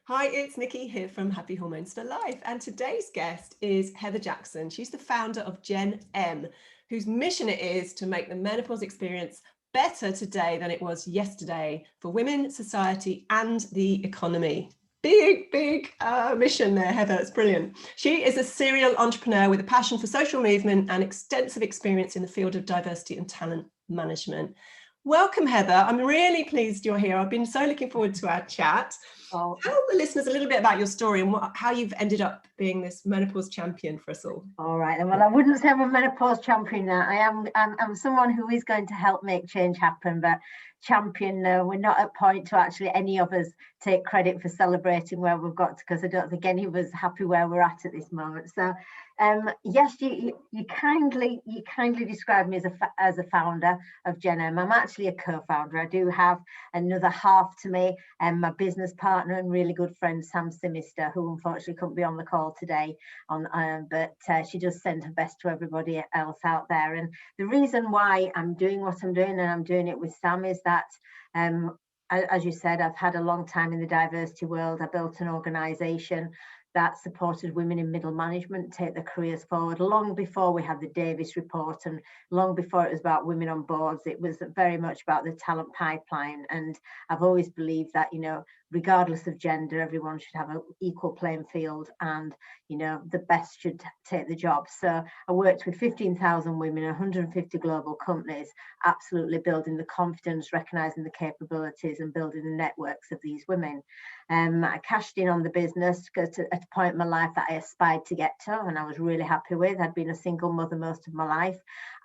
Hi, it's Nikki here from Happy Hormones for Life, and today's guest is Heather Jackson. She's the founder of GenM, whose mission it is to make the menopause experience better today than it was yesterday for women, society, and the economy. Big mission there, Heather. It's brilliant. She is a serial entrepreneur with a passion for social movement and extensive experience in the field of diversity and talent management. Welcome, Heather. I'm really pleased you're here. I've been so looking forward to our chat. Oh, Tell the listeners a little bit about your story and how you've ended up being this menopause champion for us all. all right. Well, I wouldn't say I'm a menopause champion now. I'm someone who is going to help make change happen, but champion, no, we're not at point to actually any of us take credit for celebrating where we've got to, because I don't think any of us happy where we're at this moment. So yes, you kindly described me as a founder of GenM. I'm actually a co-founder. I do have another half to me, and my business partner and really good friend Sam Simister, who unfortunately couldn't be on the call today. But she does send her best to everybody else out there. And the reason why I'm doing what I'm doing, and I'm doing it with Sam, is that as you said, I've had a long time in the diversity world. I built an organisation that supported women in middle management take their careers forward long before we had the Davis report, and long before it was about women on boards. It was very much about the talent pipeline. And I've always believed that, regardless of gender, everyone should have an equal playing field, and the best should take the job. So I worked with 15,000 women, 150 global companies, absolutely building the confidence, recognizing the capabilities, and building the networks of these women. I cashed in on the business at a point in my life that I aspired to get to, and I was really happy with. I'd been a single mother most of my life,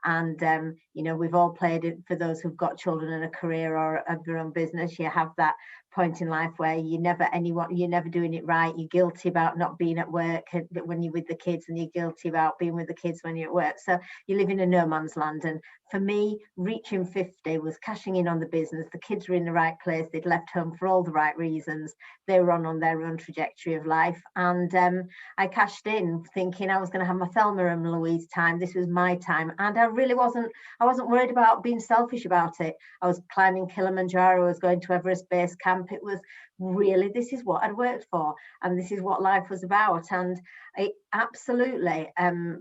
and we've all played it. For those who've got children and a career or have their own business, you have that point in life where you're never doing it right. You're guilty about not being at work when you're with the kids, and you're guilty about being with the kids when you're at work. So you live in a no man's land. And for me, reaching 50 was cashing in on the business. The kids were in the right place. They'd left home for all the right reasons. They were on their own trajectory of life. And I cashed in thinking I was going to have my Thelma and Louise time. This was my time. And I wasn't worried about being selfish about it. I was climbing Kilimanjaro. I was going to Everest Base Camp. It was really, this is what I'd worked for, and this is what life was about. And I absolutely,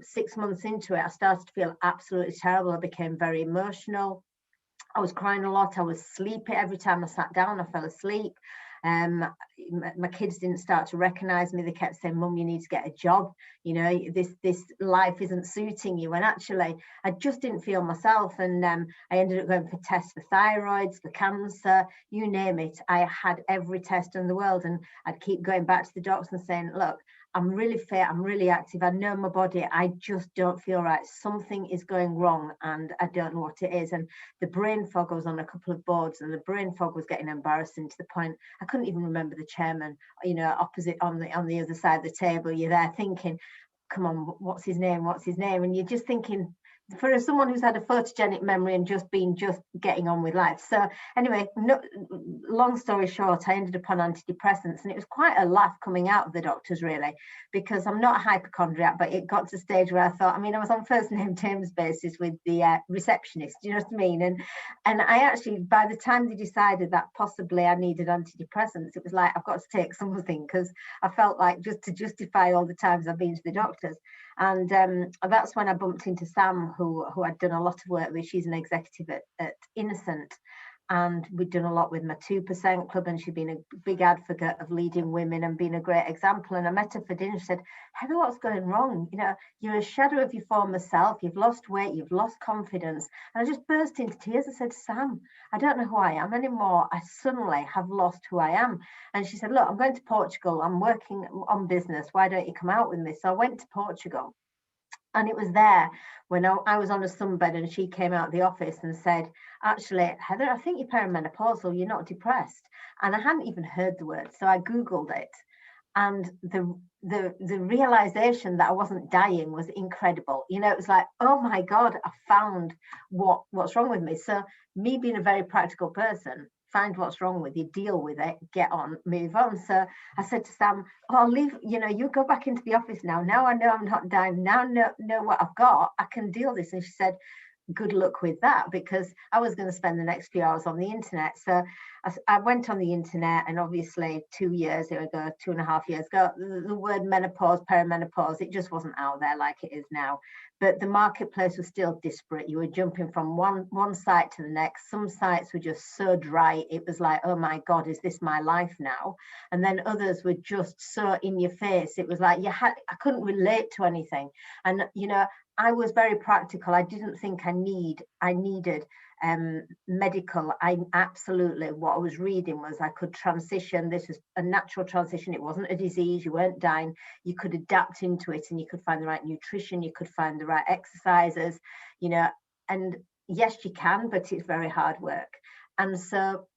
6 months into it, I started to feel absolutely terrible. I became very emotional. I was crying a lot. I was sleepy. Every time I sat down, I fell asleep. My kids didn't start to recognize me. They kept saying, "Mum, you need to get a job. This life isn't suiting you." And actually, I just didn't feel myself. And I ended up going for tests for thyroids, for cancer, you name it. I had every test in the world, and I'd keep going back to the doctors and saying, "Look, I'm really fit, I'm really active, I know my body, I just don't feel right. Something is going wrong, and I don't know what it is." And the brain fog, I was on a couple of boards, and the brain fog was getting embarrassing to the point I couldn't even remember the chairman, opposite on the other side of the table. You're there thinking, come on, what's his name? And you're just thinking, for someone who's had a photogenic memory and just getting on with life. So anyway, long story short, I ended up on antidepressants, and it was quite a laugh coming out of the doctors, really, because I'm not a hypochondriac, but it got to a stage where I thought, I was on first name terms basis with the receptionist, do you know what I mean? And I actually, by the time they decided that possibly I needed antidepressants, it was like, I've got to take something, because I felt like, just to justify all the times I've been to the doctors. And that's when I bumped into Sam, who I'd done a lot of work with. She's an executive at Innocent, and we'd done a lot with my 2% club, and she'd been a big advocate of leading women and being a great example. And I met her for dinner. She said, "Heather, what's going wrong? You're a shadow of your former self. You've lost weight. You've lost confidence." And I just burst into tears. I said, "Sam, I don't know who I am anymore. I suddenly have lost who I am." And she said, "Look, I'm going to Portugal. I'm working on business. Why don't you come out with me?" So I went to Portugal. And it was there when I was on a sunbed, and she came out of the office and said, "Actually, Heather, I think you're perimenopausal. You're not depressed." And I hadn't even heard the word, so I Googled it. And the realization that I wasn't dying was incredible. It was like, oh my God, I found what's wrong with me. So me being a very practical person, find what's wrong with you, deal with it, get on, move on. So I said to Sam, "Oh, I'll leave, you go back into the office now. Now I know I'm not dying. Now I know what I've got. I can deal with this." And she said, good luck with that, because I was going to spend the next few hours on the internet. So I went on the internet, and obviously 2 years ago, 2.5 years ago, the word menopause, perimenopause, it just wasn't out there like it is now. But the marketplace was still disparate. You were jumping from one site to the next. Some sites were just so dry. It was like, oh my God, is this my life now? And then others were just so in your face. It was like I couldn't relate to anything. And, you know, I was very practical. I didn't think I needed medical. What I was reading was I could transition. This was a natural transition. It wasn't a disease. You weren't dying. You could adapt into it, and you could find the right nutrition. You could find the right exercises, you know, and yes, you can, but it's very hard work. And so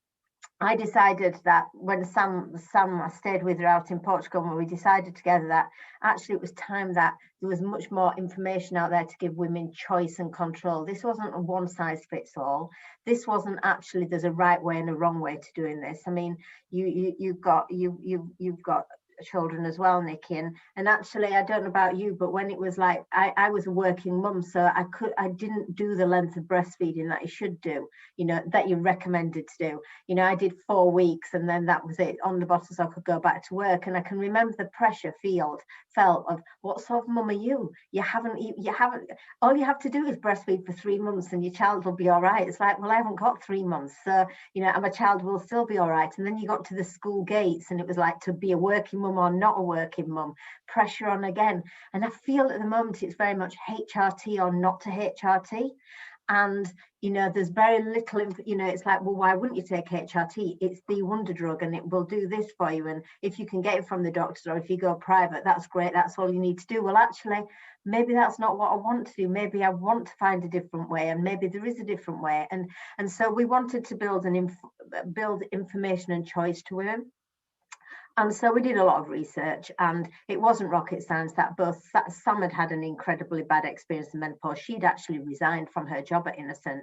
I decided that when Sam, I stayed with her out in Portugal, and we decided together that actually it was time that there was much more information out there to give women choice and control. This wasn't a one size fits all. This wasn't actually there's a right way and a wrong way to doing this. I mean, you've got children as well, Nikki, and actually I don't know about you, but when it was like I was a working mum, so I didn't do the length of breastfeeding that you should do, you know, that you're recommended to do. You know, I did 4 weeks, and then that was it on the bottle, so I could go back to work. And I can remember the pressure felt of, what sort of mum are you? You haven't all you have to do is breastfeed for 3 months and your child will be all right. It's like, well, I haven't got 3 months, so you know, and my child will still be all right. And then you got to the school gates, and it was like, to be a working mum or not a working mum, pressure on again. And I feel at the moment it's very much HRT or not to HRT. And you know, there's very little, you know, it's like, well, why wouldn't you take HRT? It's the wonder drug, and it will do this for you. And if you can get it from the doctor, or if you go private, that's great, that's all you need to do. Well, actually, maybe that's not what I want to do. Maybe I want to find a different way, and maybe there is a different way. And so we wanted to build information and choice to women. And so we did a lot of research, and it wasn't rocket science that both Sam had an incredibly bad experience in menopause. She'd actually resigned from her job at Innocent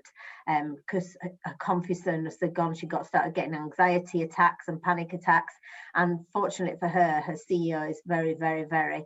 because her confidence had gone. She started getting anxiety attacks and panic attacks. And fortunately for her, her CEO is very, very, very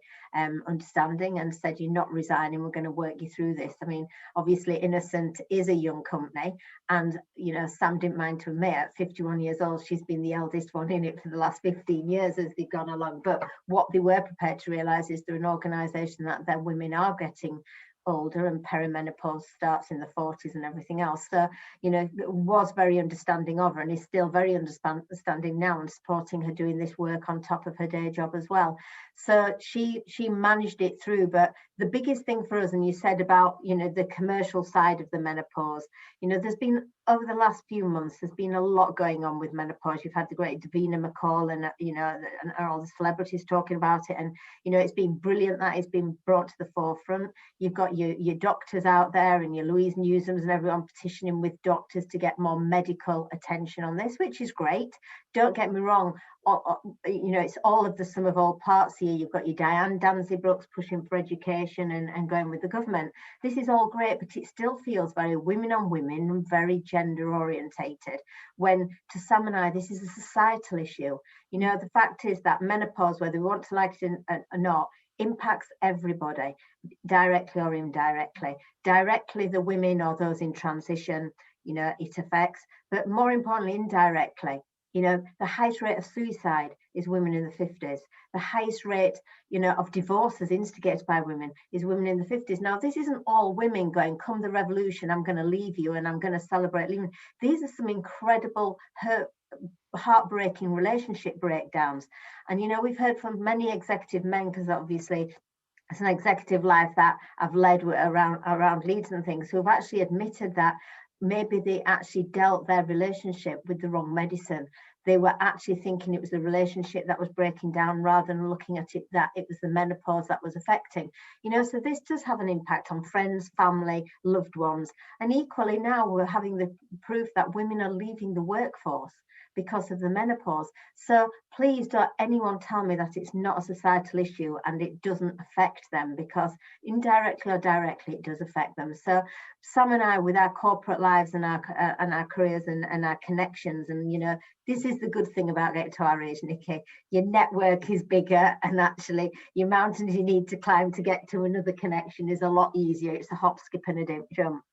understanding, and said, you're not resigning, we're going to work you through this. I mean, obviously Innocent is a young company, and you know, Sam didn't mind to admit at 51 years old, she's been the eldest one in it for the last 15 years as they've gone along. But what they were prepared to realise is they're an organisation that their women are getting older, and perimenopause starts in the 40s and everything else. So, you know, was very understanding of her, and is still very understanding now, and supporting her doing this work on top of her day job as well. So she managed it through. But the biggest thing for us, and you said about, you know, the commercial side of the menopause, you know, there's been, over the last few months, there's been a lot going on with menopause. You've had the great Davina McCall, and you know, and all the celebrities talking about it, and you know, it's been brilliant that it's been brought to the forefront. You've got your doctors out there, and your Louise Newsoms and everyone petitioning with doctors to get more medical attention on this, which is great. Don't get me wrong, you know, it's all of the sum of all parts here. You've got your Diane Danzy-Brooks pushing for education and going with the government. This is all great, but it still feels very women on women and very gender orientated, when to Sam and I, this is a societal issue. You know, the fact is that menopause, whether we want to like it or not, impacts everybody, directly or indirectly. Directly, the women or those in transition, you know, it affects, but more importantly, indirectly. You know, the highest rate of suicide is women in the 50s. The highest rate, you know, of divorces instigated by women is women in the 50s. Now, this isn't all women going, come the revolution, I'm going to leave you and I'm going to celebrate leaving. These are some incredible heartbreaking relationship breakdowns. And, you know, we've heard from many executive men, because obviously it's an executive life that I've led around leads and things, who have actually admitted that maybe they actually dealt their relationship with the wrong medicine. They were actually thinking it was the relationship that was breaking down, rather than looking at it that it was the menopause that was affecting. You know, so this does have an impact on friends, family, loved ones. And equally now we're having the proof that women are leaving the workforce because of the menopause. So please don't anyone tell me that it's not a societal issue and it doesn't affect them, because indirectly or directly it does affect them. So Sam and I, with our corporate lives and our careers and our connections, and you know, this is the good thing about getting to our age, Nikki. Your network is bigger, and actually your mountains you need to climb to get to another connection is a lot easier. It's a hop, skip and a jump.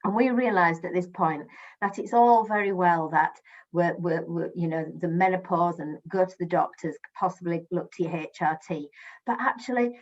And we realized at this point that it's all very well that we're the menopause and go to the doctors, possibly look to your HRT. But actually,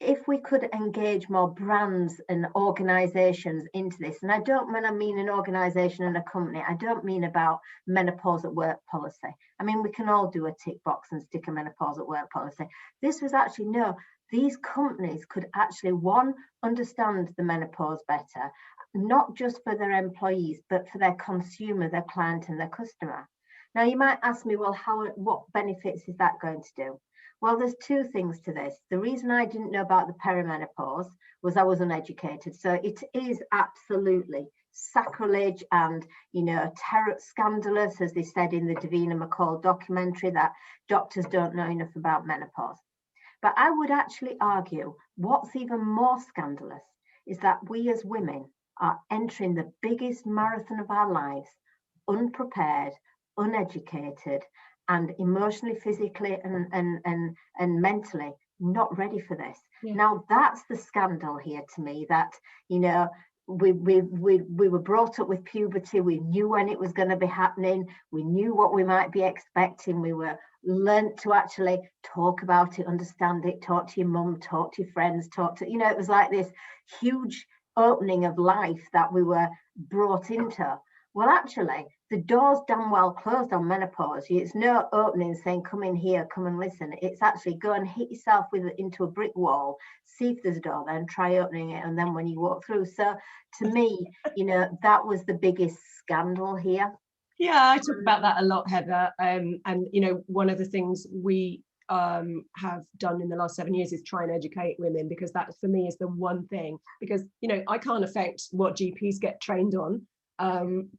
if we could engage more brands and organizations into this, and when I mean an organization and a company, I don't mean about menopause at work policy. I mean, we can all do a tick box and stick a menopause at work policy. This was actually, no, these companies could actually, one, understand the menopause better, not just for their employees, but for their consumer, their client and their customer. Now, you might ask me, well, what benefits is that going to do? Well, there's two things to this. The reason I didn't know about the perimenopause was I was uneducated. So it is absolutely sacrilege and, scandalous, as they said in the Davina McCall documentary, that doctors don't know enough about menopause. But I would actually argue what's even more scandalous is that we as women are entering the biggest marathon of our lives unprepared, uneducated, and emotionally, physically, and mentally not ready for this. Yeah. Now, that's the scandal here to me, that, we were brought up with puberty. We knew when it was going to be happening. We knew what we might be expecting. We were learned to actually talk about it, understand it, talk to your mum, talk to your friends, it was like this huge opening of life that we were brought into. Well, actually, the door's damn well closed on menopause. It's no opening saying, come in here, come and listen. It's actually go and hit yourself into a brick wall, see if there's a door there and try opening it. And then when you walk through. So to me, that was the biggest scandal here. Yeah, I talk about that a lot, Heather. And, one of the things we have done in the last 7 years is try and educate women, because that for me is the one thing, because, I can't affect what GPs get trained on.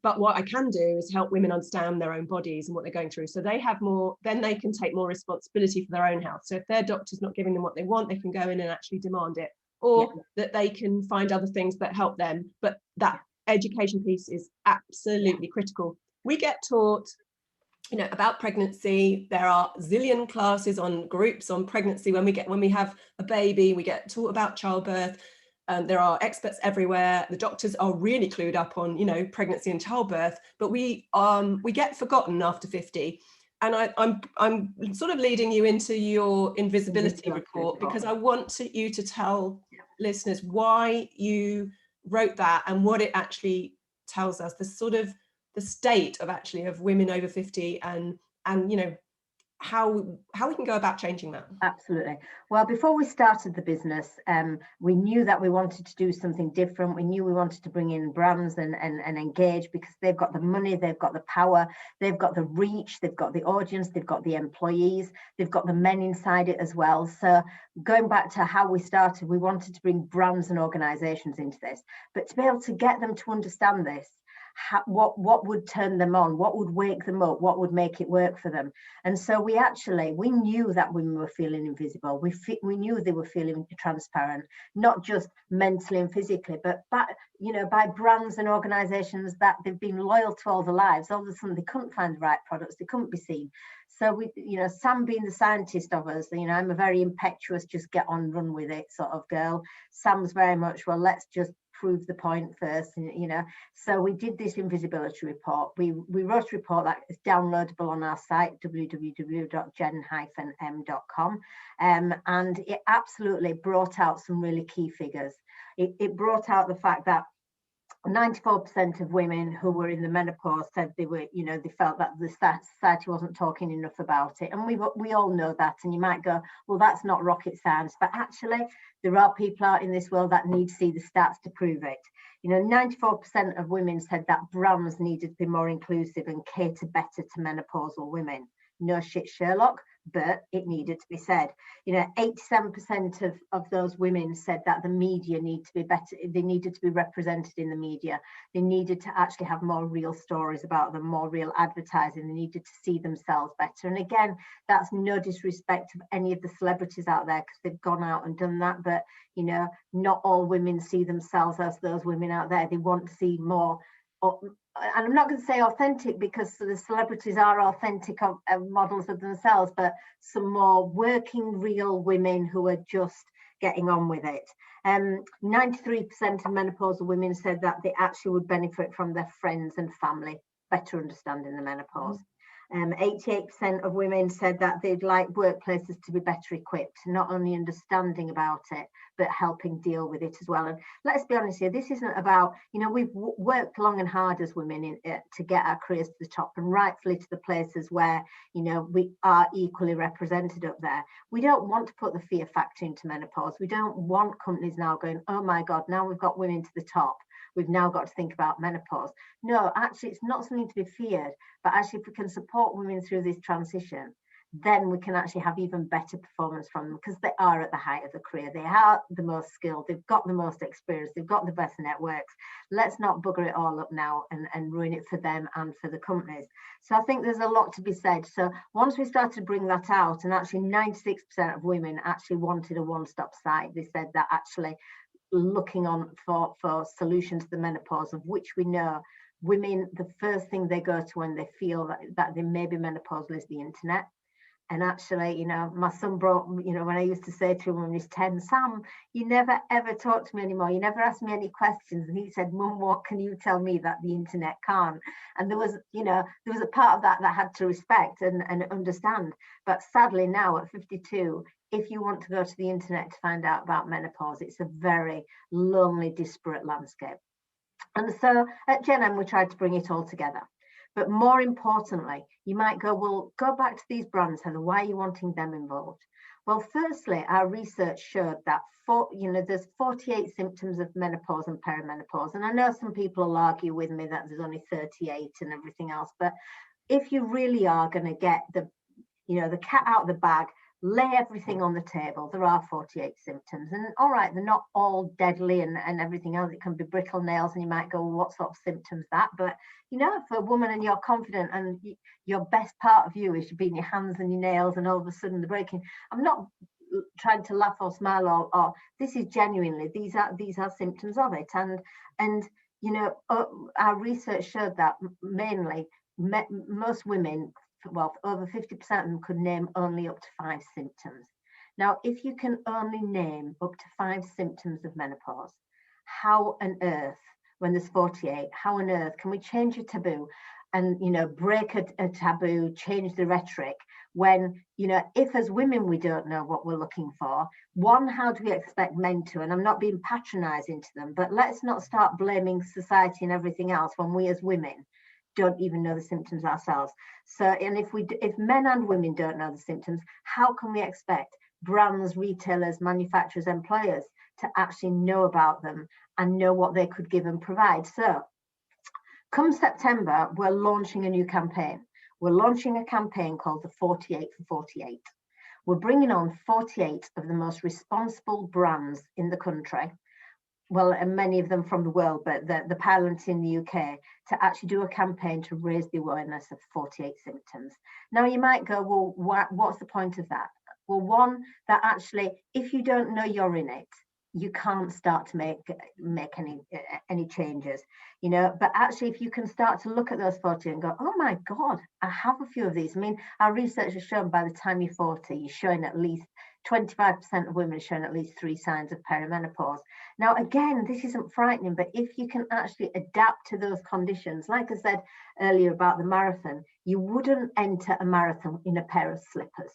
But what I can do is help women understand their own bodies and what they're going through. So they have more, then they can take more responsibility for their own health. So if their doctor's not giving them what they want, they can go in and actually demand it, or that they can find other things that help them. But that education piece is absolutely critical. We get taught, about pregnancy. There are zillion classes on groups on pregnancy. When we have a baby, we get taught about childbirth. There are experts everywhere. The doctors are really clued up on, pregnancy and childbirth, but we get forgotten after 50. And I'm sort of leading you into your invisibility report, because I want you to tell listeners why you wrote that and what it actually tells us, the sort of the state of women over 50, and how we can go about changing that. Absolutely. Well, before we started the business, we knew that we wanted to do something different. We knew we wanted to bring in brands and engage, because they've got the money, they've got the power, they've got the reach, they've got the audience, they've got the employees, they've got the men inside it as well. So going back to how we started, we wanted to bring brands and organizations into this, but to be able to get them to understand this, what would turn them on, what would wake them up, what would make it work for them. And so we knew that women were feeling invisible. We knew they were feeling transparent, not just mentally and physically, but by brands and organizations that they've been loyal to all their lives. All of a sudden they couldn't find the right products, they couldn't be seen. So Sam being the scientist of us, I'm a very impetuous, just get on, run with it sort of girl. Sam's very much, well, let's just prove the point first, so we did this invisibility report. We wrote a report that is downloadable on our site, www.Gen-M.com, and it absolutely brought out some really key figures. It brought out the fact that 94% of women who were in the menopause said they felt that the society wasn't talking enough about it. And we all know that. And you might go, well, that's not rocket science. But actually, there are people out in this world that need to see the stats to prove it. 94% of women said that brands needed to be more inclusive and cater better to menopausal women. No shit, Sherlock, but it needed to be said. 87% of those women said that the media need to be better. They needed to be represented in the media. They needed to actually have more real stories about them, more real advertising. They needed to see themselves better. And again, that's no disrespect of any of the celebrities out there, because they've gone out and done that. But, not all women see themselves as those women out there. They want to see more. And I'm not going to say authentic, because the celebrities are authentic models of themselves, but some more working real women who are just getting on with it. 93% of menopausal women said that they actually would benefit from their friends and family better understanding the menopause. 88% of women said that they'd like workplaces to be better equipped, not only understanding about it, but helping deal with it as well. And let's be honest here, this isn't about, we've worked long and hard as women to get our careers to the top, and rightfully to the places where, we are equally represented up there. We don't want to put the fear factor into menopause. We don't want companies now going, oh my God, now we've got women to the top, we've now got to think about menopause. No, actually, it's not something to be feared, but actually, if we can support women through this transition, then we can actually have even better performance from them, because they are at the height of the career. They are the most skilled, they've got the most experience, they've got the best networks. Let's not bugger it all up now and ruin it for them and for the companies. So I think there's a lot to be said. So once we started to bring that out, and actually 96% of women actually wanted a one-stop site, they said that actually looking on for solutions to the menopause, of which we know women, the first thing they go to when they feel that they may be menopausal is the internet. And actually, my son brought, when I used to say to him when he was 10, Sam, you never ever talk to me anymore. You never ask me any questions. And he said, Mum, what can you tell me that the internet can't? And there was a part of that I had to respect and understand. But sadly now at 52, if you want to go to the internet to find out about menopause, it's a very lonely, disparate landscape. And so at GenM, we tried to bring it all together. But more importantly, you might go, well, go back to these brands, Heather, why are you wanting them involved? Well, firstly, our research showed that there's 48 symptoms of menopause and perimenopause. And I know some people will argue with me that there's only 38 and everything else. But if you really are going to get the cat out of the bag, lay everything on the table, there are 48 symptoms. And all right, they're not all deadly and everything else. It can be brittle nails, and you might go, well, what sort of symptoms that? But for a woman and you're confident and your best part of you is being your hands and your nails, and all of a sudden they're breaking. I'm not trying to laugh or smile or this is genuinely, these are symptoms of it. And our research showed that mainly most women, well, over 50% of them could name only up to 5 symptoms. Now, if you can only name up to 5 symptoms of menopause, how on earth, when there's 48, how on earth can we change a taboo and, break a taboo, change the rhetoric when, if as women we don't know what we're looking for, one, how do we expect men to? And I'm not being patronizing to them, but let's not start blaming society and everything else when we as women don't even know the symptoms ourselves. So, and if men and women don't know the symptoms, how can we expect brands, retailers, manufacturers, employers to actually know about them and know what they could give and provide? So come September, we're launching a new campaign. We're launching a campaign called the 48 for 48. We're bringing on 48 of the most responsible brands in the country, well, and many of them from the world, but the pilot in the UK, to actually do a campaign to raise the awareness of 48 symptoms. Any you might go, well, what's the point of that? Well, one, that actually, if you don't know you're in it, you can't start to make any changes, but actually if you can start to look at those 40 and go, oh my God, I have a few of these. I mean, our research has shown by the time you're 40, you're showing at least 25% of women are showing at least 3 signs of perimenopause. Now, again, this isn't frightening, but if you can actually adapt to those conditions, like I said earlier about the marathon, you wouldn't enter a marathon in a pair of slippers.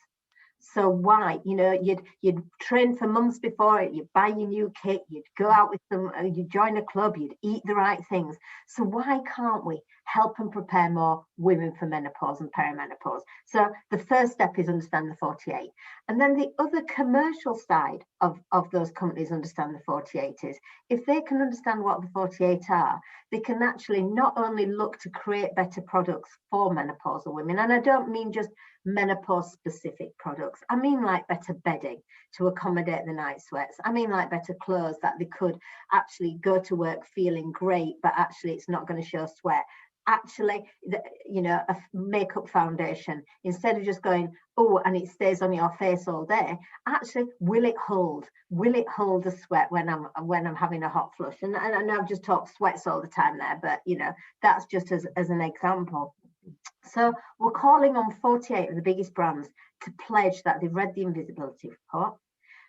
So why? You'd train for months before it, you'd buy your new kit, you'd go out with them, you'd join a club, you'd eat the right things. So why can't we help and prepare more women for menopause and perimenopause? So the first step is understand the 48. And then the other commercial side of those companies understand the 48 is, if they can understand what the 48 are, they can actually not only look to create better products for menopausal women, and I don't mean just menopause specific products. I mean like better bedding to accommodate the night sweats. I mean like better clothes that they could actually go to work feeling great, but actually it's not going to show sweat. Actually, a makeup foundation, instead of just going, oh, and it stays on your face all day, actually, will it hold the sweat when I'm having a hot flush? And I know I've just talked sweats all the time there, but that's just as an example. So we're calling on 48 of the biggest brands to pledge that they've read the invisibility report,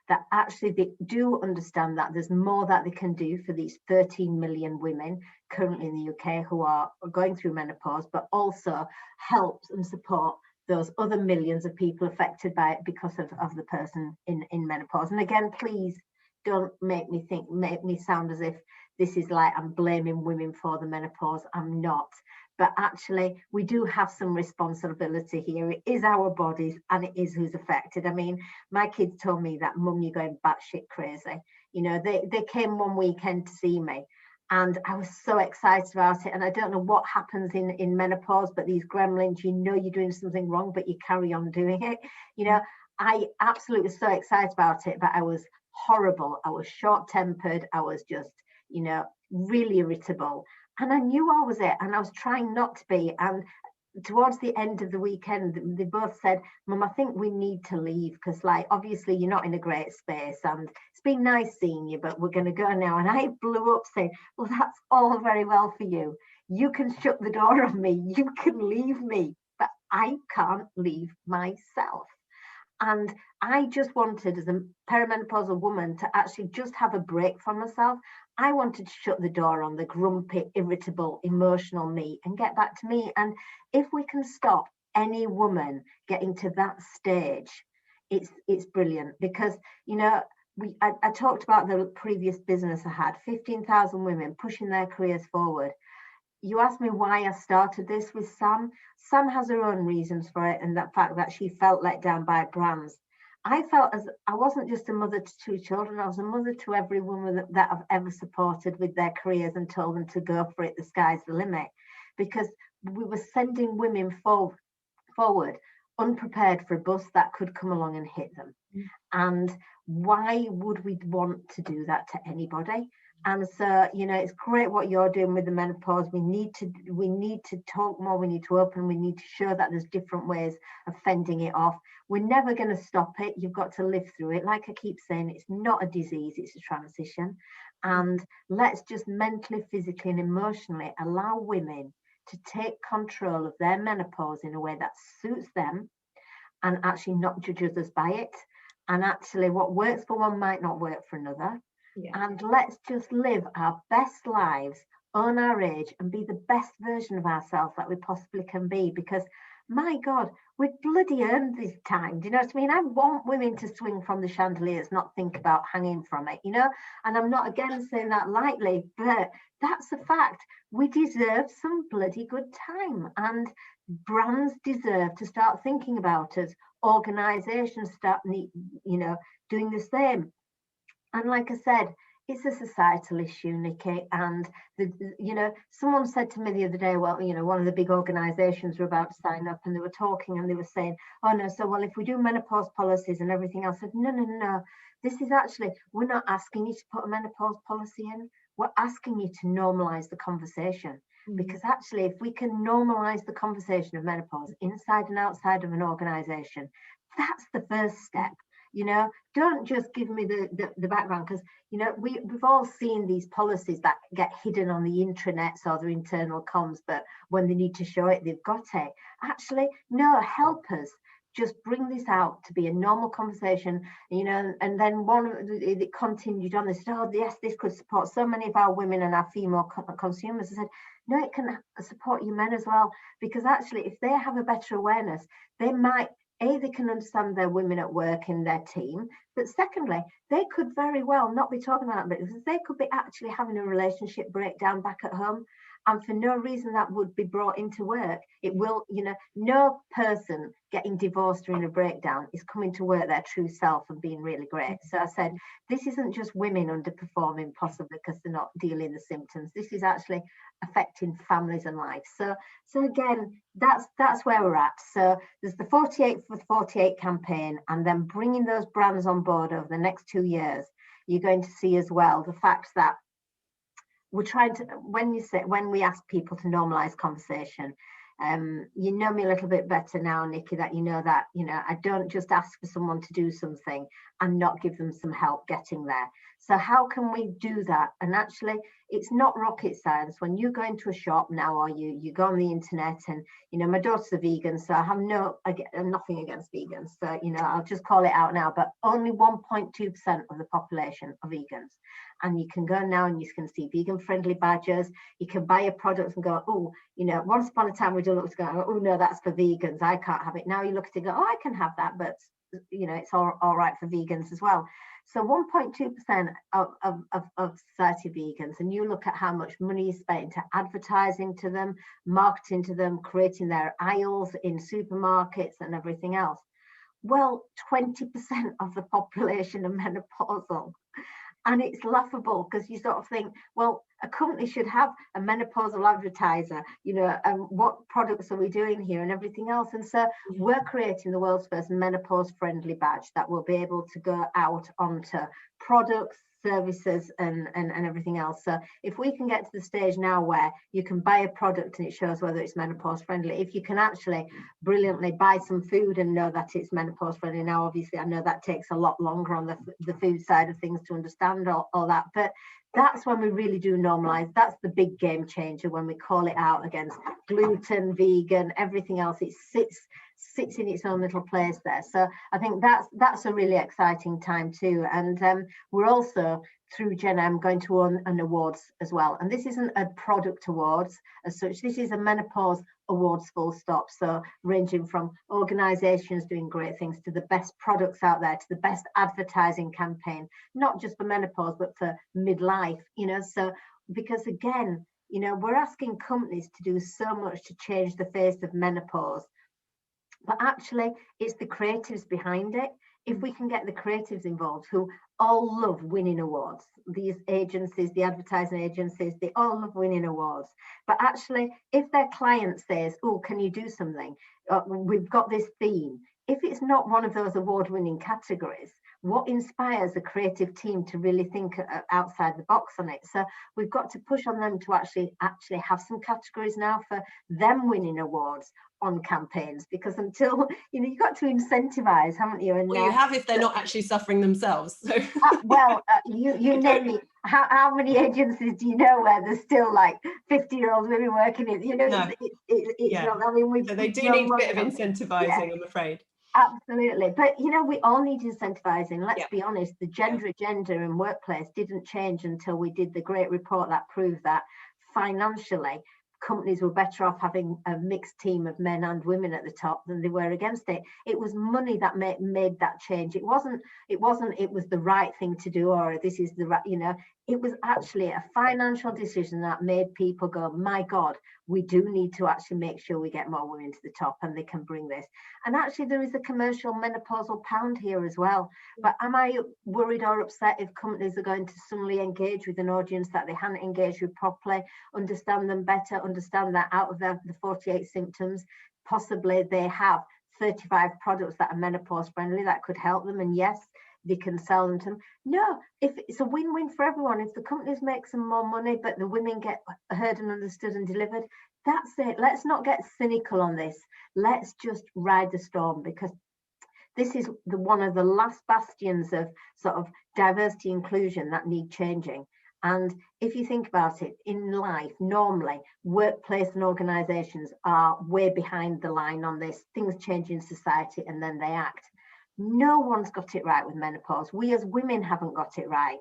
that actually they do understand that there's more that they can do for these 13 million women currently in the UK who are going through menopause, but also help and support those other millions of people affected by it because of the person in menopause. And again, please don't make me sound as if this is like I'm blaming women for the menopause. I'm not. But actually, we do have some responsibility here. It is our bodies and it is who's affected. I mean, my kids told me that, Mum, you're going batshit crazy. You know, they came one weekend to see me and I was so excited about it. And I don't know what happens in menopause, but these gremlins, you know, you're doing something wrong, but you carry on doing it. You know, I absolutely was so excited about it, but I was horrible. I was short-tempered. I was just, you know, really irritable. And I knew I was it, and I was trying not to be. And towards the end of the weekend, they both said, Mum, I think we need to leave because, like, obviously you're not in a great space and it's been nice seeing you, but we're going to go now. And I blew up saying, well, that's all very well for you. You can shut the door on me. You can leave me, but I can't leave myself. And I just wanted, as a perimenopausal woman, to actually just have a break from myself. I wanted to shut the door on the grumpy, irritable, emotional me and get back to me. And if we can stop any woman getting to that stage, it's brilliant. Because, you know, I talked about the previous business I had, 15,000 women pushing their careers forward. You asked me why I started this with Sam. Sam has her own reasons for it, and that fact that she felt let down by brands. I felt as I wasn't just a mother to two children, I was a mother to every woman that I've ever supported with their careers and told them to go for it, the sky's the limit. Because we were sending women forward unprepared for a bus that could come along and hit them. And why would we want to do that to anybody? And so, you know, it's great what you're doing with the menopause. We need to talk more. We need to open. We need to show that there's different ways of fending it off. We're never going to stop it. You've got to live through it. Like I keep saying, it's not a disease, it's a transition. And let's just mentally, physically, and emotionally allow women to take control of their menopause in a way that suits them and actually not judge others by it. And actually, what works for one might not work for another. Yeah. And let's just live our best lives, own our age, and be the best version of ourselves that we possibly can be. Because, my God, we've bloody earned this time. Do you know what I mean? I want women to swing from the chandeliers, not think about hanging from it, you know? And I'm not, again, saying that lightly, but that's a fact. We deserve some bloody good time. And brands deserve to start thinking about us. Organisations start, you know, doing the same. And like I said, it's a societal issue, Nikki. And, you know, someone said to me the other day, well, you know, one of the big organisations were about to sign up and they were talking and they were saying, oh, no, so, well, if we do menopause policies and everything else, I said, no. This is actually, we're not asking you to put a menopause policy in. We're asking you to normalise the conversation. Because actually, if we can normalise the conversation of menopause inside and outside of an organisation, that's the first step. You know, don't just give me the background, because, you know, we've all seen these policies that get hidden on the intranets or their internal comms, but when they need to show it, they've got it. Actually, no, help us. Just bring this out to be a normal conversation, you know. And then it continued on. They said, oh, yes, this could support so many of our women and our female consumers. I said, no, it can support you men as well, because actually, if they have a better awareness, they might, they can understand their women at work in their team, but secondly, they could very well not be talking about it, because they could be actually having a relationship breakdown back at home, and for no reason that would be brought into work. It will, you know, no person getting divorced or in a breakdown is coming to work their true self and being really great. So I said, this isn't just women underperforming possibly because they're not dealing the symptoms. This is actually affecting families and life. So again, that's where we're at. So there's the 48 for 48 campaign, and then bringing those brands on board over the next 2 years. You're going to see as well the fact that we're trying to, when we ask people to normalise conversation, You know me a little bit better now, Nikki, that you know that, I don't just ask for someone to do something and not give them some help getting there. So how can we do that? And actually, it's not rocket science. When you go into a shop now, or you go on the internet, and my daughter's a vegan, so I have nothing against vegans. So I'll just call it out now. But only 1.2% of the population are vegans. And you can go now and you can see vegan-friendly badges. You can buy a product and go, oh, once upon a time we do look to go, oh no, that's for vegans, I can't have it. Now you look at it and go, oh, I can have that, but it's all right for vegans as well. So 1.2% of society vegans, and you look at how much money is spent into advertising to them, marketing to them, creating their aisles in supermarkets and everything else. Well, 20% of the population are menopausal. And it's laughable because you sort of think, well, a company should have a menopausal advertiser, and what products are we doing here and everything else. And so we're creating the world's first menopause friendly badge that will be able to go out onto products, services and everything else. So if we can get to the stage now where you can buy a product and it shows whether it's menopause friendly, if you can actually brilliantly buy some food and know that it's menopause friendly. Now obviously I know that takes a lot longer on the food side of things to understand all that, but that's when we really do normalize. That's the big game changer, when we call it out against gluten, vegan, everything else. It sits in its own little place there. So I think that's a really exciting time too. And we're also, through GenM, going to win an awards as well. And this isn't a product awards as such. This is a menopause awards full stop. So ranging from organizations doing great things to the best products out there, to the best advertising campaign, not just for menopause, but for midlife, so because again, we're asking companies to do so much to change the face of menopause. But actually, it's the creatives behind it. If we can get the creatives involved, who all love winning awards, these agencies, the advertising agencies, they all love winning awards. But actually, if their client says, oh, can you do something? We've got this theme. If it's not one of those award-winning categories, what inspires a creative team to really think outside the box on it? So we've got to push on them to actually have some categories now for them winning awards on campaigns, because until you've got to incentivize, haven't you? And well, you have if they're not actually suffering themselves. So you know me. How many agencies do you know where there's still like 50-year-old women working in? No. It's not. I mean, so they do need a bit of incentivizing, I'm afraid. Absolutely. But we all need incentivizing. Let's be honest, the gender agenda in workplace didn't change until we did the great report that proved that financially companies were better off having a mixed team of men and women at the top than they were against it. It was money that made that change. It was the right thing to do, or this is the right, it was actually a financial decision that made people go, my God, we do need to actually make sure we get more women to the top and they can bring this. And actually there is a commercial menopausal pound here as well. But am I worried or upset if companies are going to suddenly engage with an audience that they hadn't engaged with properly, understand them better, understand that out of the 48 symptoms, possibly they have 35 products that are menopause friendly that could help them, and yes, they can sell them to them. No, if it's a win-win for everyone. If the companies make some more money, but the women get heard and understood and delivered, that's it. Let's not get cynical on this. Let's just ride the storm, because this is one of the last bastions of sort of diversity inclusion that need changing. And if you think about it, in life, normally, workplace and organizations are way behind the line on this. Things change in society and then they act. No one's got it right with menopause. We as women haven't got it right.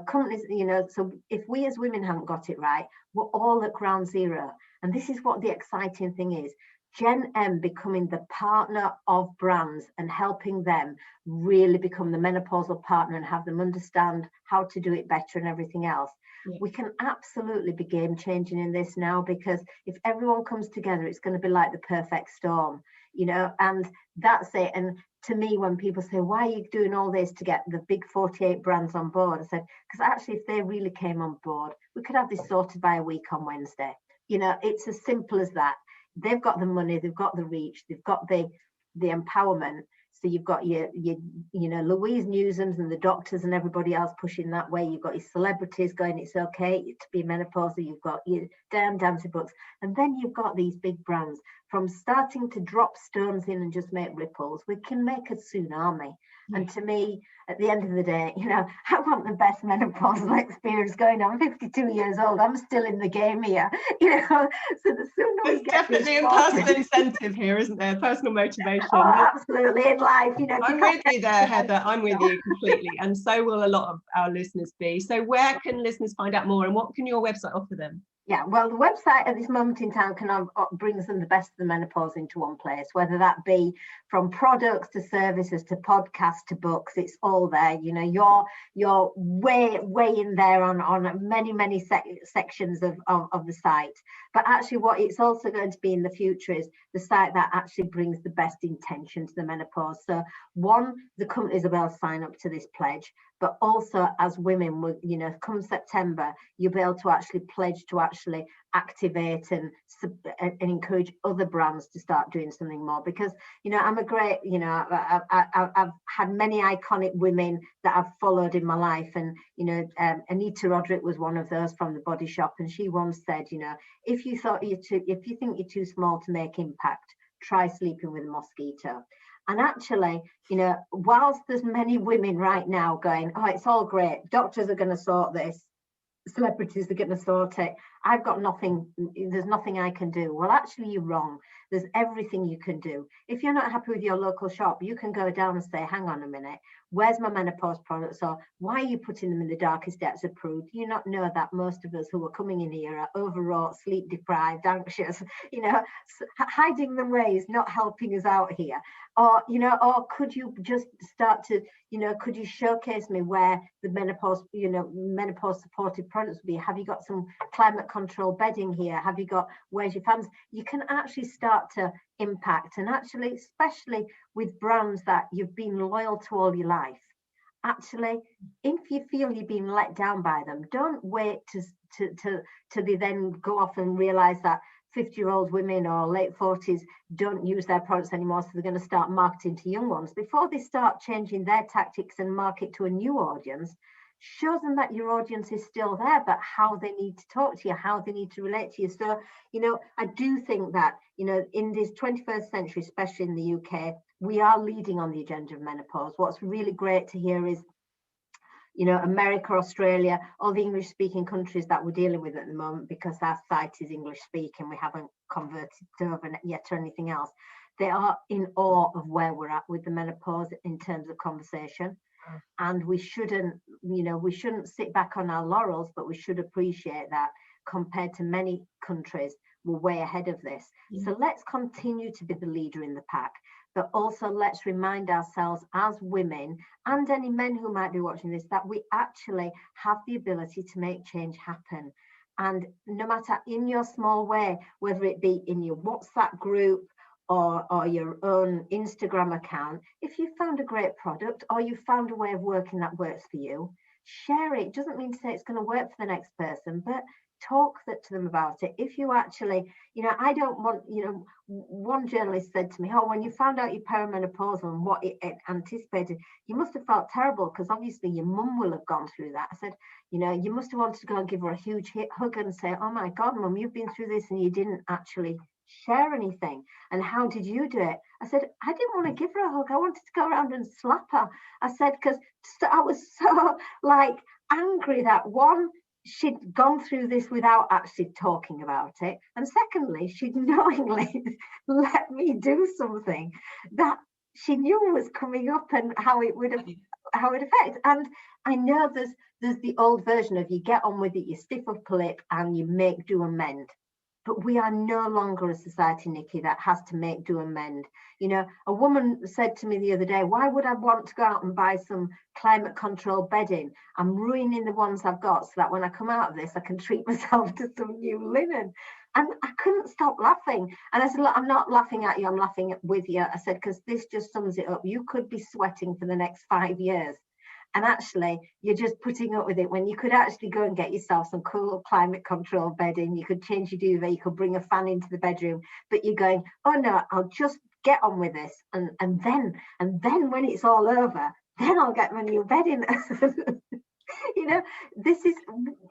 Companies, so if we as women haven't got it right, we're all at ground zero. And this is what the exciting thing is. GenM becoming the partner of brands and helping them really become the menopausal partner and have them understand how to do it better and everything else. Yeah. We can absolutely be game changing in this now, because if everyone comes together, it's going to be like the perfect storm, and that's it. And to me, when people say, why are you doing all this to get the big 48 brands on board? I said, because actually, if they really came on board, we could have this sorted by a week on Wednesday. It's as simple as that. They've got the money, they've got the reach, they've got the empowerment. So you've got your Louise Newsums and the doctors and everybody else pushing that way. You've got your celebrities going, it's okay to be menopausal. You've got your damn dancing books. And then you've got these big brands from starting to drop stones in and just make ripples. We can make a tsunami. And to me, at the end of the day, I want the best menopausal experience going on. I'm 52 years old. I'm still in the game here, So the sooner there's definitely a personal incentive here, isn't there? Personal motivation. Oh, absolutely, in life, I'm with you there, Heather. I'm with you completely. And so will a lot of our listeners be. So where can listeners find out more, and what can your website offer them? Yeah, well, the website at this moment in time brings them the best of the menopause into one place, whether that be from products to services to podcasts to books. It's all there. You're way in there on many sections of the site. But actually, what it's also going to be in the future is the site that actually brings the best intention to the menopause. So, one, the companies will be able to sign up to this pledge. But also as women, come September, you'll be able to actually pledge to actually activate and encourage other brands to start doing something more. Because, I'm a great, I've had many iconic women that I've followed in my life. And, Anita Roderick was one of those from The Body Shop. And she once said, if you think you're too small to make impact, try sleeping with a mosquito. And actually, whilst there's many women right now going, oh, it's all great, doctors are going to sort this, celebrities are going to sort it, I've got nothing, there's nothing I can do. Well, actually, you're wrong. There's everything you can do. If you're not happy with your local shop, you can go down and say, hang on a minute, where's my menopause products? Or why are you putting them in the darkest depths of Peru? Do you not know that most of us who are coming in here are overwrought, sleep deprived, anxious, hiding them away is not helping us out here. Or, or could you just start to, could you showcase me where the menopause, menopause supportive products would be? Have you got some climate control bedding here? Have you got, where's your fans? You can actually start to impact, and actually, especially with brands that you've been loyal to all your life. Actually, if you feel you've been let down by them, don't wait to they then go off and realize that 50-year-old women or late 40s don't use their products anymore, so they're going to start marketing to young ones. Before they start changing their tactics and market to a new audience, show them that your audience is still there, but how they need to talk to you, how they need to relate to you. So, I do think that, in this 21st century, especially in the UK, we are leading on the agenda of menopause. What's really great to hear is, America, Australia, all the English-speaking countries that we're dealing with at the moment, because our site is English-speaking, we haven't converted over yet to anything else. They are in awe of where we're at with the menopause in terms of conversation. And we shouldn't sit back on our laurels, but we should appreciate that compared to many countries, we're way ahead of this. Yeah. So let's continue to be the leader in the pack, but also let's remind ourselves as women and any men who might be watching this, that we actually have the ability to make change happen. And no matter in your small way, whether it be in your WhatsApp group, or your own Instagram account, if you found a great product or you found a way of working that works for you, share it. It doesn't mean to say it's going to work for the next person, but talk to them about it. If you actually, I don't want, one journalist said to me, oh, when you found out you're perimenopausal and what it anticipated, you must have felt terrible because obviously your mum will have gone through that. I said, you must have wanted to go and give her a huge hug and say, oh my God, Mum, you've been through this and you didn't actually share anything. And how did you do it? I said, I didn't want to give her a hug. I wanted to go around and slap her. I said, because I was so angry that one, she'd gone through this without actually talking about it. And secondly, she'd knowingly let me do something that she knew was coming up and how it would affect. And I know there's the old version of you get on with it, you stiff upper lip and you make do and mend. But we are no longer a society, Nikki, that has to make do and mend. A woman said to me the other day, why would I want to go out and buy some climate control bedding? I'm ruining the ones I've got so that when I come out of this, I can treat myself to some new linen. And I couldn't stop laughing. And I said, look, I'm not laughing at you, I'm laughing with you. I said, because this just sums it up. You could be sweating for the next 5 years. And actually, you're just putting up with it when you could actually go and get yourself some cool climate control bedding. You could change your duvet, you could bring a fan into the bedroom, but you're going, oh no, I'll just get on with this, and then when it's all over, then I'll get my new bed in. You know, this is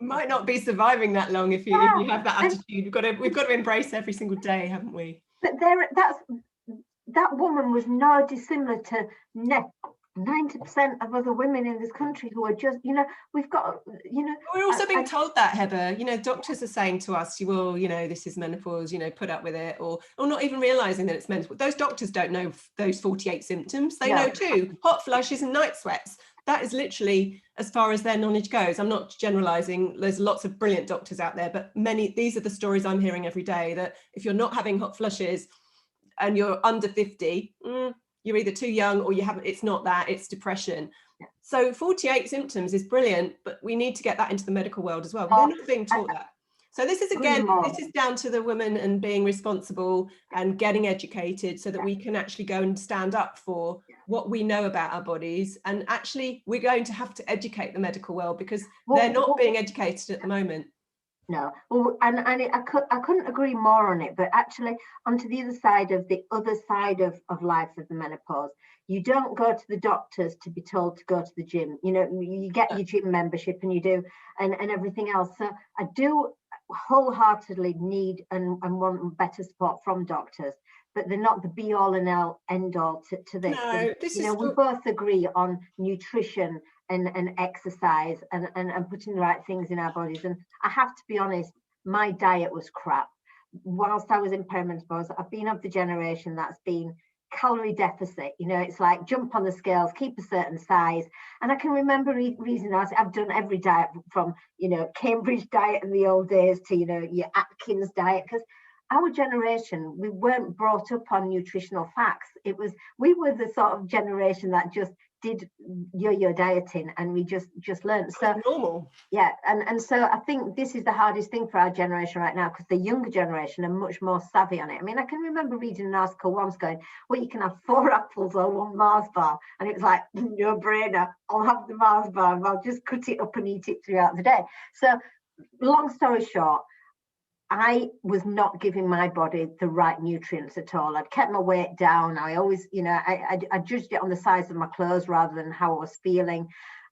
might not be surviving that long if you have that attitude. We've got to embrace every single day, haven't we? But that woman was no dissimilar to 90% of other women in this country who are just, you know, we've got, you know. We're also being told that, Heather, you know, doctors are saying to us, well, you know, this is menopause, you know, put up with it, or not even realizing that it's menopause. Those doctors don't know those 48 symptoms. They know too. Hot flushes and night sweats. That is literally as far as their knowledge goes. I'm not generalizing. There's lots of brilliant doctors out there, but these are the stories I'm hearing every day, that if you're not having hot flushes and you're under 50, you're either too young or you haven't, it's not that, it's depression. So 48 symptoms is brilliant, but we need to get that into the medical world as well. They're not being taught that. So this is, again, this is down to the women and being responsible and getting educated so that we can actually go and stand up for what we know about our bodies. And actually, we're going to have to educate the medical world because they're not being educated at the moment. No, well, and I couldn't agree more on it. But actually, onto the other side of life of the menopause, you don't go to the doctors to be told to go to the gym. You know, you get your gym membership and you do, and everything else. So I do wholeheartedly need and want better support from doctors, but they're not the be all and end all to this. No, and, you know, we both agree on nutrition and exercise and putting the right things in our bodies. And I have to be honest, my diet was crap. Whilst I was in perimenopause, I've been of the generation that's been calorie deficit. You know, it's like jump on the scales, keep a certain size. And I can remember reason I've done every diet from, you know, Cambridge diet in the old days to, you know, your Atkins diet, because our generation, we weren't brought up on nutritional facts. We were the sort of generation that just did yo-yo dieting, and we just learned. So normal. Yeah, and so I think this is the hardest thing for our generation right now, because the younger generation are much more savvy on it. I mean, I can remember reading an article once going, well, you can have 4 apples or 1 Mars bar, and it was like, no brainer, I'll have the Mars bar and I'll just cut it up and eat it throughout the day. So long story short, I was not giving my body the right nutrients at all. I'd kept my weight down. I always, you know, I judged it on the size of my clothes rather than how I was feeling.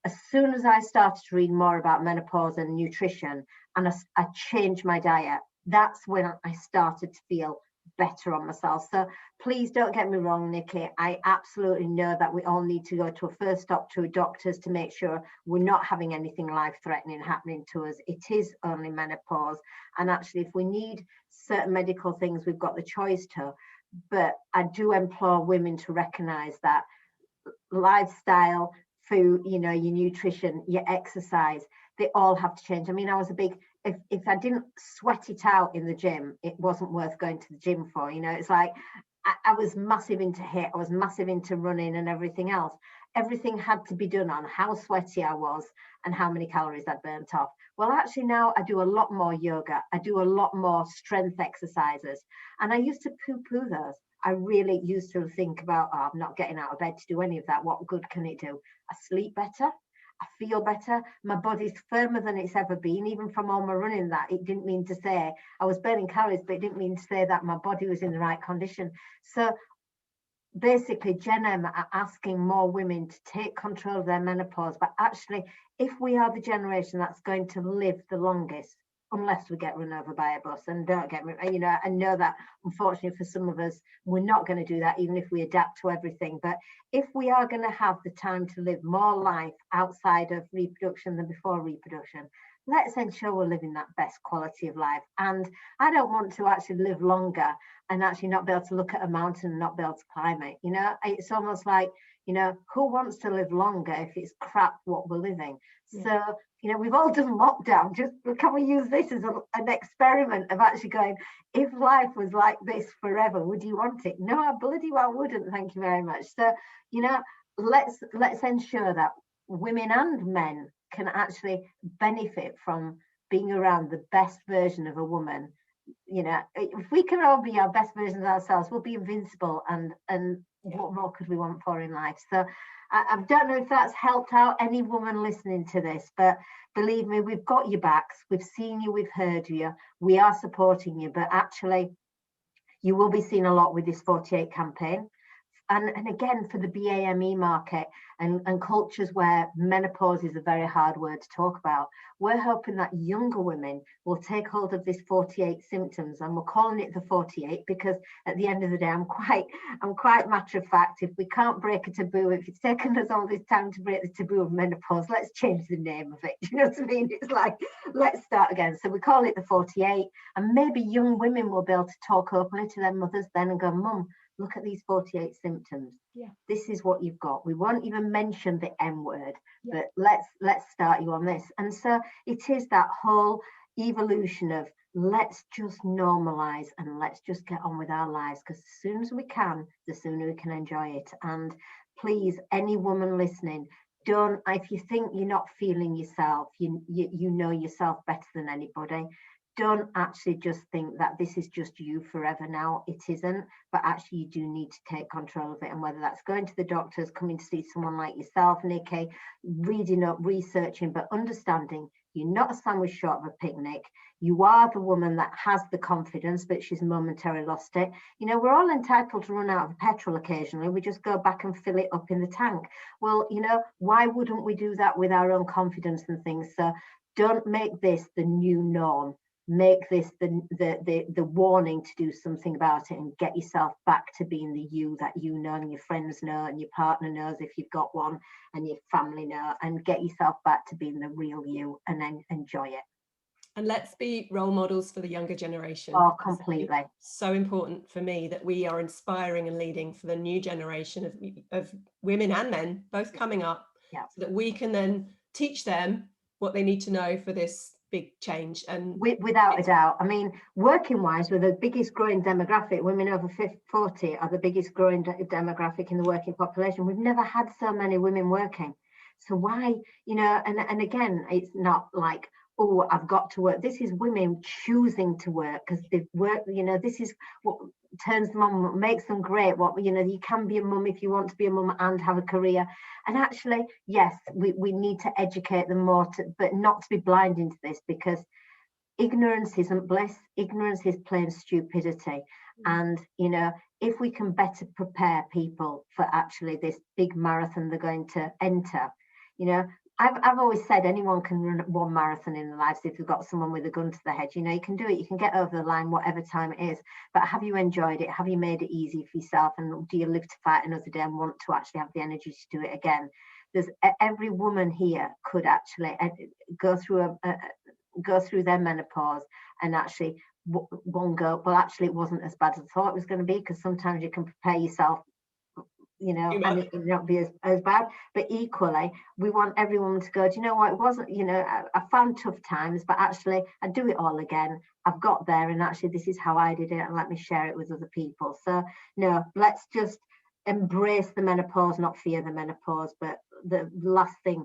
As soon as I started to read more about menopause and nutrition, and I changed my diet, that's when I started to feel better on myself. So please don't get me wrong, Nikki. I absolutely know that we all need to go to a first stop to a doctor's to make sure we're not having anything life-threatening happening to us. It is only menopause. And actually, if we need certain medical things, we've got the choice to. But I do implore women to recognize that lifestyle, food, you know, your nutrition, your exercise, they all have to change. I mean, I was a big, if I didn't sweat it out in the gym, it wasn't worth going to the gym for. You know, it's like I was massive into HIIT, I was massive into running and everything else. Everything had to be done on how sweaty I was and how many calories I'd burnt off. Well, actually now I do a lot more yoga. I do a lot more strength exercises. And I used to poo-poo those. I really used to think about, oh, I'm not getting out of bed to do any of that. What good can it do? I sleep better. I feel better. My body's firmer than it's ever been, even from all my running. That it didn't mean to say I was burning calories, but it didn't mean to say that my body was in the right condition. So basically, GenM are asking more women to take control of their menopause. But actually, if we are the generation that's going to live the longest, unless we get run over by a bus, and don't get me, you know, I know that unfortunately for some of us, we're not going to do that, even if we adapt to everything. But if we are going to have the time to live more life outside of reproduction than before reproduction, let's ensure we're living that best quality of life. And I don't want to actually live longer and actually not be able to look at a mountain and not be able to climb it. You know, it's almost like, you know, who wants to live longer if it's crap what we're living? Yeah. So, you know, we've all done lockdown. Just can we use this as an experiment of actually going, if life was like this forever, would you want it? No, I bloody well wouldn't. Thank you very much. So, you know, let's ensure that women and men can actually benefit from being around the best version of a woman. You know, if we can all be our best versions of ourselves, we'll be invincible, and what more could we want for in life? So I don't know if that's helped out any woman listening to this, but believe me, we've got your backs. We've seen you, we've heard you, we are supporting you. But actually, You will be seen a lot with this 48 campaign. And again, for the BAME market and cultures where menopause is a very hard word to talk about, we're hoping that younger women will take hold of this 48 symptoms, and we're calling it the 48 because at the end of the day, I'm quite matter of fact. If we can't break a taboo, if it's taken us all this time to break the taboo of menopause, let's change the name of it. You know what I mean? It's like, let's start again. So we call it the 48, and maybe young women will be able to talk openly to their mothers then and go, Mum, look at these 48 symptoms. Yeah. This is what you've got. We won't even mention the M word, yeah. but let's start you on this. And so it is that whole evolution of let's just normalize and let's just get on with our lives, because as soon as we can, the sooner we can enjoy it. And please, any woman listening, don't, if you think you're not feeling yourself, you know yourself better than anybody. Don't actually just think that this is just you forever now. It isn't, but actually you do need to take control of it. And whether that's going to the doctors, coming to see someone like yourself, Nikki, reading up, researching, but understanding you're not a sandwich short of a picnic. You are the woman that has the confidence, but she's momentarily lost it. You know, we're all entitled to run out of petrol occasionally. We just go back and fill it up in the tank. Well, you know, why wouldn't we do that with our own confidence and things? So don't make this the new norm. Make this the warning to do something about it and get yourself back to being the you that you know and your friends know and your partner knows if you've got one and your family know, and get yourself back to being the real you and then enjoy it. And let's be role models for the younger generation. Oh, completely. It's so important for me that we are inspiring and leading for the new generation of women and men, both coming up, yeah. so that we can then teach them what they need to know for this big change. And without a doubt, I mean, working wise, we're the biggest growing demographic. Women over 40 are the biggest growing demographic in the working population. We've never had so many women working. So why, you know, and again, it's not like, oh, I've got to work. This is women choosing to work because they've worked, you know, this is what turns them on, what makes them great. What, you know, you can be a mum if you want to be a mum and have a career. And actually, yes, we need to educate them more, but not to be blind into this, because ignorance isn't bliss. Ignorance is plain stupidity. And, you know, if we can better prepare people for actually this big marathon they're going to enter, you know, I've always said anyone can run one marathon in their lives if you've got someone with a gun to the head. You know, you can do it, you can get over the line, whatever time it is. But have you enjoyed it? Have you made it easy for yourself? And do you live to fight another day and want to actually have the energy to do it again? There's every woman here could actually go through their menopause and actually one go, well, actually, it wasn't as bad as I thought it was going to be, because sometimes you can prepare yourself, you know, and it will not be as bad. But equally, we want everyone to go, do you know what, it wasn't, you know, I found tough times, but actually I do it all again. I've got there, and actually this is how I did it, and let me share it with other people. So no, let's just embrace the menopause, not fear the menopause. But the last thing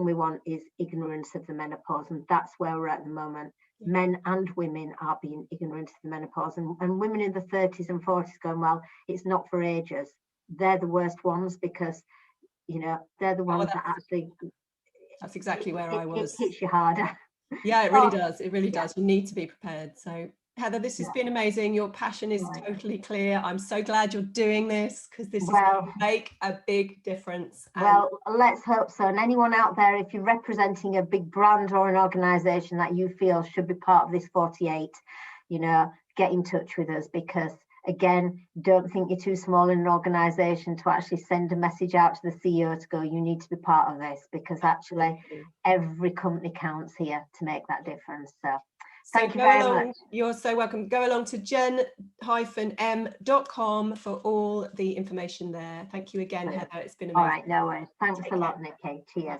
we want is ignorance of the menopause, and that's where we're at the moment. Yeah. Men and women are being ignorant of the menopause, and women in the 30s and 40s going, well, it's not for ages. They're the worst ones, because, you know, they're the ones that actually, that's exactly where I was. It hits you harder. Yeah, it really does. It really does. You need to be prepared. So Heather, this has been amazing. Your passion is totally clear. I'm so glad you're doing this, because this is going to make a big difference. Well, let's hope so. And anyone out there, if you're representing a big brand or an organization that you feel should be part of this 48, you know, get in touch with us, because again, don't think you're too small in an organization to actually send a message out to the CEO to go, you need to be part of this, because actually every company counts here to make that difference. So thank you very much. You're so welcome. Go along to gen-m.com for all the information there. Thank you again, Heather. It's been amazing. All right, no worries. Thanks a lot, Nikki. Cheers.